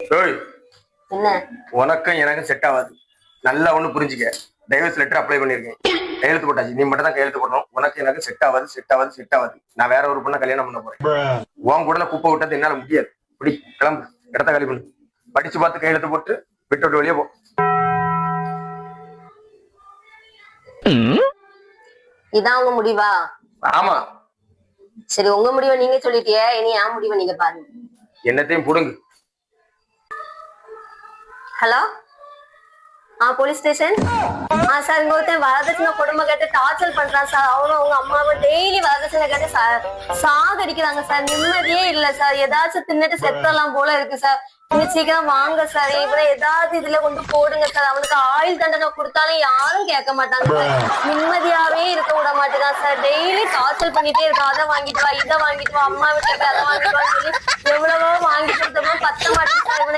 ஏய், என்ன உனக்கும் எனக்கும் செட் ஆகாது. நல்லா ஒண்ணு புரிஞ்சுக்க. டைவர்ஸ் லெட்டர் அப்ளை பண்ணிருக்கேன். கையெழுத்து போட்டாச்சு. நீ மட்டும் தான் கையெழுத்து போடணும். உனக்கு எனக்கு செட் ஆகாது. நான் வேற ஒரு பொண்ணை கல்யாணம் பண்ண போறேன். உன் கூடல குப்பை விட்டது என்னால முடியாது. இப்படி கிளம்பு, இடத்த காலி பண்ணு. படிச்சு பார்த்து கையெழுத்து போட்டு விட்டு வெளியே போ. இதான் உங்க முடிவா? ஆமா. சரி, உங்க முடிவை நீங்க சொல்லிட்டியே, இனி என் முடிவை நீங்க பாருங்க. என்னத்தையும் புடுங்கு. Hello, police station. சார், இங்க ஒருத்தன் வரதட்சணை கொடுமை கேட்டு டார்ச்சர் பண்றான் சார். அவனும் அவங்க அம்மாவை டெய்லி வரதட்சணை கேட்டு சாகடிக்கிறாங்க சார். நிம்மதியே இல்ல சார். ஏதாச்சும் தின்னுட்டு செத்தலாம் போல இருக்கு சார். நீங்க சீக்கிரம் வாங்க சார். இவரை ஏதாவது இதுல கொண்டு போடுங்க சார். அவனுக்கு ஆயுள் தண்டனை கொடுத்தாலும் யாரும் கேட்க மாட்டாங்க சார். நிம்மதியாவே இருக்க விட மாட்டேங்கான் சார். டெய்லி டார்ச்சர் பண்ணிட்டே இருக்கான். அதை வாங்கிட்டு வா, இதை வாங்கிட்டு வா, அம்மா வீட்டுக்கு அதை வாங்கிட்டு வான்னு சொல்லி எவ்வளவோ வாங்கி கொடுத்தோமோ பத்த மாட்டேன் சார்.